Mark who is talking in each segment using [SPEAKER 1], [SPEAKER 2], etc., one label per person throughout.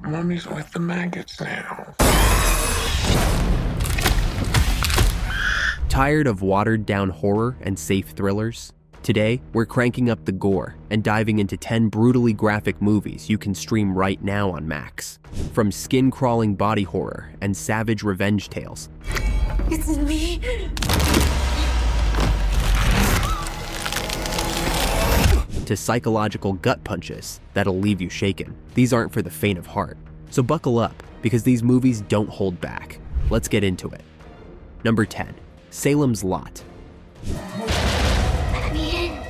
[SPEAKER 1] Mummy's with the maggots now.
[SPEAKER 2] Tired of watered-down horror and safe thrillers? Today, we're cranking up the gore and diving into 10 brutally graphic movies you can stream right now on Max. From skin-crawling body horror and savage revenge tales,
[SPEAKER 3] It's me.
[SPEAKER 2] to psychological gut punches that'll leave you shaken. These aren't for the faint of heart. So buckle up, because these movies don't hold back. Let's get into it. Number 10. Salem's Lot.
[SPEAKER 3] Let me in.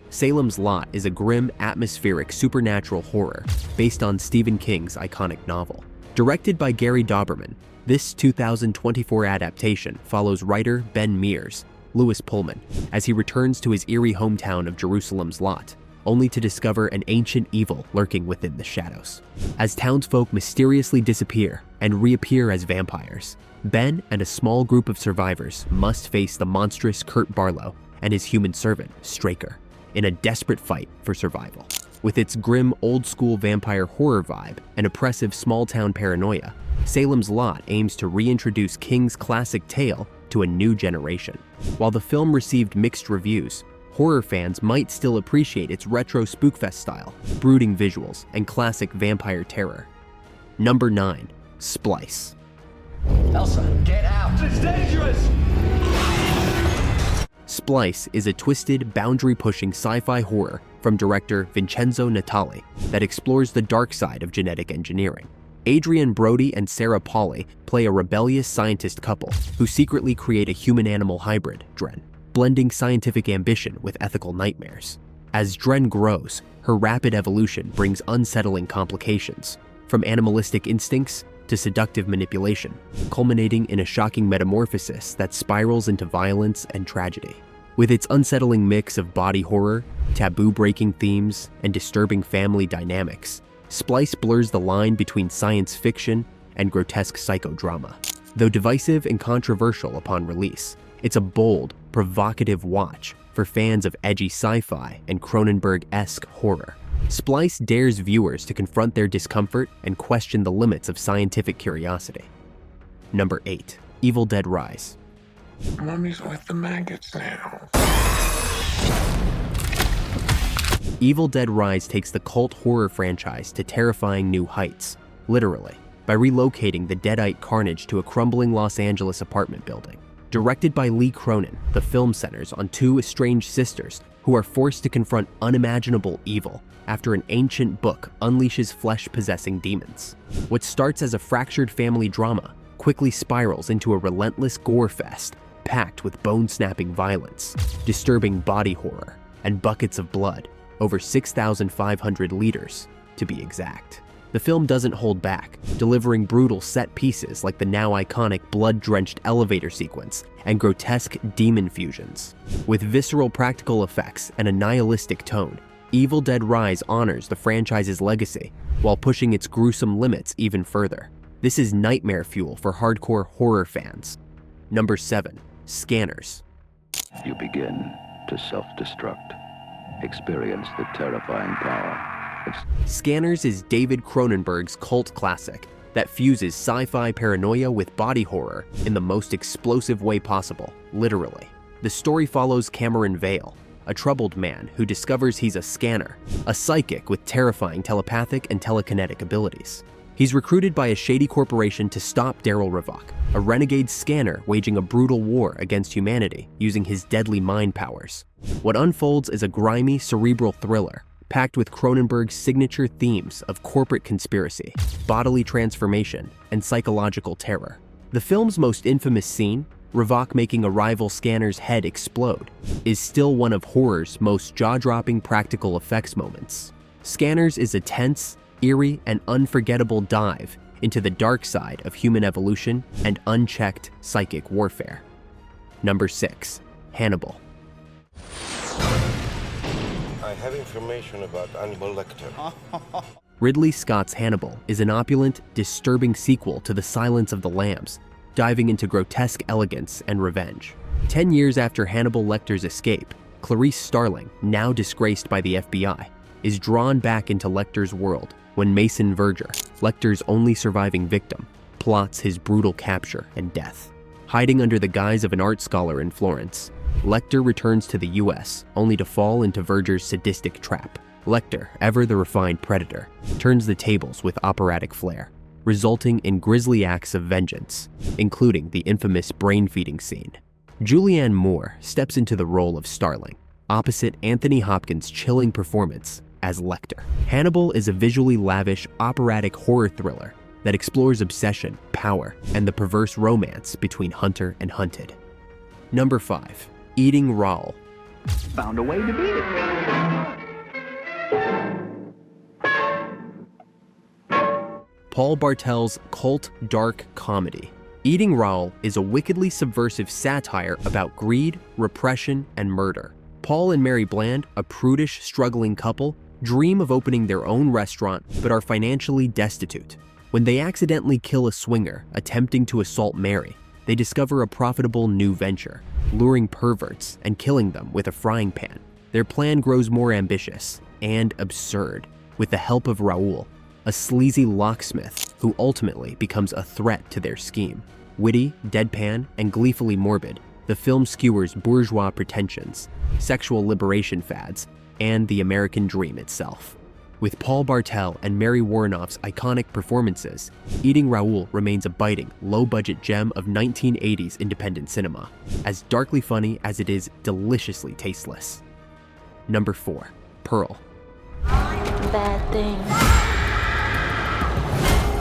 [SPEAKER 2] Salem's Lot is a grim, atmospheric supernatural horror based on Stephen King's iconic novel. Directed by Gary Dauberman, this 2024 adaptation follows writer Ben Mears, Lewis Pullman, as he returns to his eerie hometown of Jerusalem's Lot, only to discover an ancient evil lurking within the shadows. As townsfolk mysteriously disappear and reappear as vampires, Ben and a small group of survivors must face the monstrous Kurt Barlow and his human servant, Straker, in a desperate fight for survival. With its grim, old-school vampire horror vibe and oppressive small-town paranoia, Salem's Lot aims to reintroduce King's classic tale to a new generation. While the film received mixed reviews, horror fans might still appreciate its retro spookfest style, brooding visuals, and classic vampire terror. Number 9. Splice.
[SPEAKER 4] Elsa, get out! It's dangerous!
[SPEAKER 2] Splice is a twisted, boundary-pushing sci-fi horror from director Vincenzo Natali that explores the dark side of genetic engineering. Adrian Brody and Sarah Polley play a rebellious scientist couple who secretly create a human-animal hybrid, Dren, blending scientific ambition with ethical nightmares. As Dren grows, her rapid evolution brings unsettling complications, from animalistic instincts to seductive manipulation, culminating in a shocking metamorphosis that spirals into violence and tragedy. With its unsettling mix of body horror, taboo-breaking themes, and disturbing family dynamics, Splice blurs the line between science fiction and grotesque psychodrama. Though divisive and controversial upon release, it's a bold, provocative watch for fans of edgy sci-fi and Cronenberg-esque horror. Splice dares viewers to confront their discomfort and question the limits of scientific curiosity. Number 8. Evil Dead Rise.
[SPEAKER 1] Mummy's with the maggots now.
[SPEAKER 2] Evil Dead Rise takes the cult horror franchise to terrifying new heights, literally, by relocating the deadite carnage to a crumbling Los Angeles apartment building. Directed by Lee Cronin, the film centers on two estranged sisters who are forced to confront unimaginable evil after an ancient book unleashes flesh-possessing demons. What starts as a fractured family drama quickly spirals into a relentless gore fest packed with bone-snapping violence, disturbing body horror, and buckets of blood, over 6,500 liters, to be exact. The film doesn't hold back, delivering brutal set pieces like the now iconic blood-drenched elevator sequence and grotesque demon fusions. With visceral practical effects and a nihilistic tone, Evil Dead Rise honors the franchise's legacy while pushing its gruesome limits even further. This is nightmare fuel for hardcore horror fans. Number 7. Scanners.
[SPEAKER 5] You begin to self-destruct. Experience the terrifying power.
[SPEAKER 2] Scanners is David Cronenberg's cult classic that fuses sci-fi paranoia with body horror in the most explosive way possible, literally. The story follows Cameron Vale, a troubled man who discovers he's a scanner, a psychic with terrifying telepathic and telekinetic abilities. He's recruited by a shady corporation to stop Daryl Revok, a renegade scanner waging a brutal war against humanity using his deadly mind powers. What unfolds is a grimy, cerebral thriller packed with Cronenberg's signature themes of corporate conspiracy, bodily transformation, and psychological terror. The film's most infamous scene, Revok making a rival scanner's head explode, is still one of horror's most jaw-dropping practical effects moments. Scanners is a tense, eerie, and unforgettable dive into the dark side of human evolution and unchecked psychic warfare. Number 6. Hannibal.
[SPEAKER 6] I have information about Hannibal Lecter.
[SPEAKER 2] Ridley Scott's Hannibal is an opulent, disturbing sequel to The Silence of the Lambs, diving into grotesque elegance and revenge. 10 years after Hannibal Lecter's escape, Clarice Starling, now disgraced by the FBI, is drawn back into Lecter's world when Mason Verger, Lecter's only surviving victim, plots his brutal capture and death. Hiding under the guise of an art scholar in Florence, Lecter returns to the US only to fall into Verger's sadistic trap. Lecter, ever the refined predator, turns the tables with operatic flair, resulting in grisly acts of vengeance, including the infamous brain-feeding scene. Julianne Moore steps into the role of Starling, opposite Anthony Hopkins' chilling performance as Lecter. Hannibal is a visually lavish, operatic horror thriller that explores obsession, power, and the perverse romance between hunter and hunted. Number 5. Eating Raoul.
[SPEAKER 4] Found a way to beat it.
[SPEAKER 2] Paul Bartel's cult dark comedy. Eating Raoul is a wickedly subversive satire about greed, repression, and murder. Paul and Mary Bland, a prudish, struggling couple, dream of opening their own restaurant but are financially destitute. When they accidentally kill a swinger attempting to assault Mary, they discover a profitable new venture, luring perverts and killing them with a frying pan. Their plan grows more ambitious and absurd with the help of Raoul, a sleazy locksmith who ultimately becomes a threat to their scheme. Witty, deadpan, and gleefully morbid, the film skewers bourgeois pretensions, sexual liberation fads, and the American dream itself. With Paul Bartel and Mary Warrenoff's iconic performances, Eating Raoul remains a biting, low-budget gem of 1980s independent cinema, as darkly funny as it is deliciously tasteless. Number 4. Pearl.
[SPEAKER 3] Bad thing.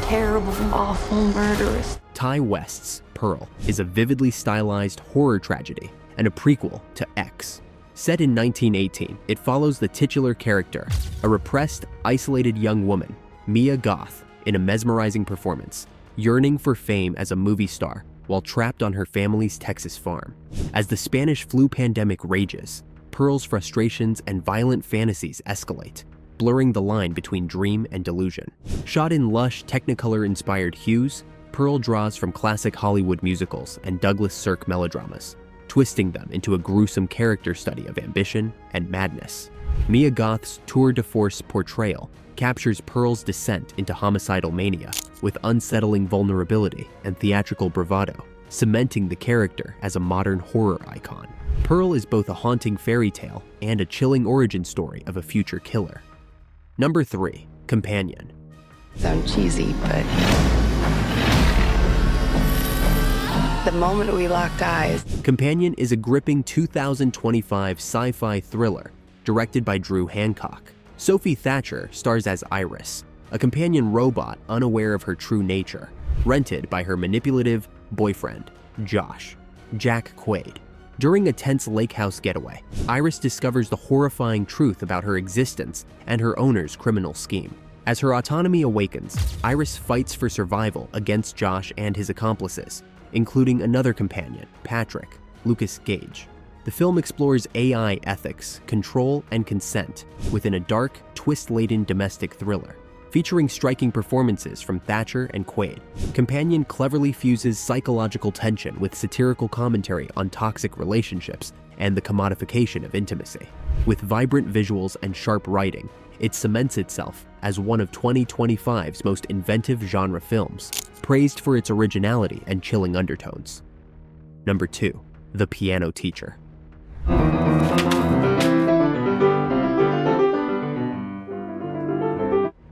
[SPEAKER 3] Terrible, awful, murderous.
[SPEAKER 2] Ty West's Pearl is a vividly stylized horror tragedy and a prequel to X. Set in 1918, it follows the titular character, a repressed, isolated young woman, Mia Goth, in a mesmerizing performance, yearning for fame as a movie star while trapped on her family's Texas farm. As the Spanish flu pandemic rages, Pearl's frustrations and violent fantasies escalate, blurring the line between dream and delusion. Shot in lush, Technicolor-inspired hues, Pearl draws from classic Hollywood musicals and Douglas Sirk melodramas, twisting them into a gruesome character study of ambition and madness. Mia Goth's tour de force portrayal captures Pearl's descent into homicidal mania with unsettling vulnerability and theatrical bravado, cementing the character as a modern horror icon. Pearl is both a haunting fairy tale and a chilling origin story of a future killer. Number 3. Companion.
[SPEAKER 7] Sound cheesy, but the moment we locked eyes.
[SPEAKER 2] Companion is a gripping 2025 sci-fi thriller directed by Drew Hancock. Sophie Thatcher stars as Iris, a companion robot unaware of her true nature, rented by her manipulative boyfriend, Josh, Jack Quaid. During a tense lake house getaway, Iris discovers the horrifying truth about her existence and her owner's criminal scheme. As her autonomy awakens, Iris fights for survival against Josh and his accomplices, including another companion, Patrick, Lucas Gage. The film explores AI ethics, control, and consent within a dark, twist-laden domestic thriller. Featuring striking performances from Thatcher and Quaid, Companion cleverly fuses psychological tension with satirical commentary on toxic relationships and the commodification of intimacy. With vibrant visuals and sharp writing, it cements itself as one of 2025's most inventive genre films, praised for its originality and chilling undertones. Number 2. The Piano Teacher.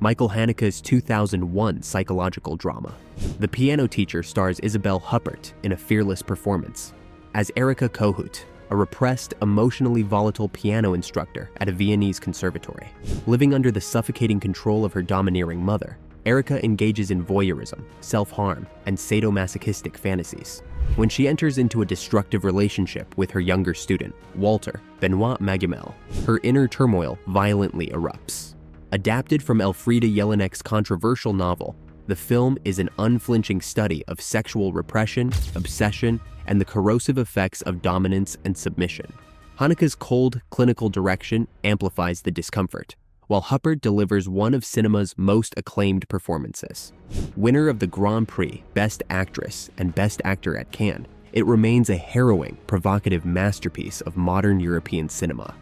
[SPEAKER 2] Michael Haneke's 2001 psychological drama. The Piano Teacher stars Isabelle Huppert in a fearless performance as Erika Kohut, a repressed, emotionally volatile piano instructor at a Viennese conservatory. Living under the suffocating control of her domineering mother, Erika engages in voyeurism, self-harm, and sadomasochistic fantasies. When she enters into a destructive relationship with her younger student, Walter, Benoit Magimel, her inner turmoil violently erupts. Adapted from Elfriede Jelinek's controversial novel, the film is an unflinching study of sexual repression, obsession, and the corrosive effects of dominance and submission. Haneke's cold, clinical direction amplifies the discomfort, while Huppert delivers one of cinema's most acclaimed performances. Winner of the Grand Prix Best Actress and Best Actor at Cannes, it remains a harrowing, provocative masterpiece of modern European cinema.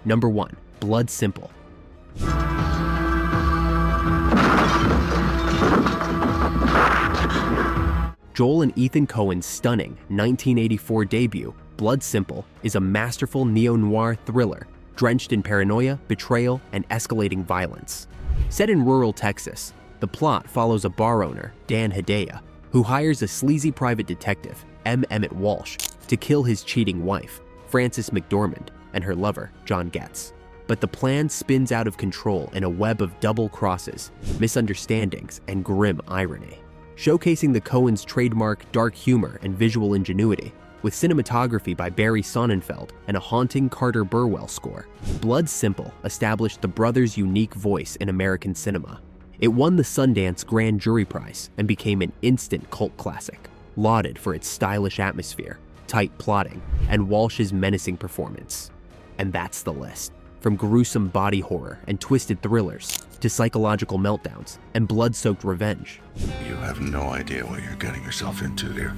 [SPEAKER 2] Number 1. Blood Simple. Joel and Ethan Coen's stunning 1984 debut, Blood Simple, is a masterful neo-noir thriller drenched in paranoia, betrayal, and escalating violence. Set in rural Texas, the plot follows a bar owner, Dan Hedaya, who hires a sleazy private detective, M. Emmett Walsh, to kill his cheating wife, Frances McDormand, and her lover, John Getz. But the plan spins out of control in a web of double crosses, misunderstandings, and grim irony. Showcasing the Coens' trademark dark humor and visual ingenuity, with cinematography by Barry Sonnenfeld and a haunting Carter Burwell score, Blood Simple established the brothers' unique voice in American cinema. It won the Sundance Grand Jury Prize and became an instant cult classic, lauded for its stylish atmosphere, tight plotting, and Walsh's menacing performance. And that's the list. From gruesome body horror and twisted thrillers to psychological meltdowns and blood-soaked revenge.
[SPEAKER 8] You have no idea what you're getting yourself into here.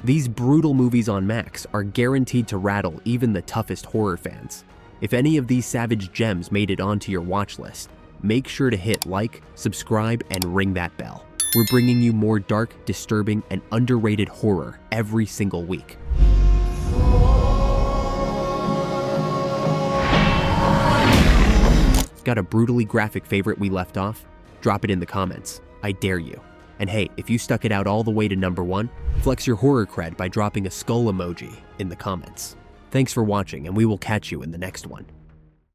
[SPEAKER 2] These brutal movies on Max are guaranteed to rattle even the toughest horror fans. If any of these savage gems made it onto your watch list, make sure to hit like, subscribe, and ring that bell. We're bringing you more dark, disturbing, and underrated horror every single week. Got a brutally graphic favorite we left off? Drop it in the comments. I dare you. And hey, if you stuck it out all the way to #1, flex your horror cred by dropping a skull emoji in the comments. Thanks for watching, and we will catch you in the next one.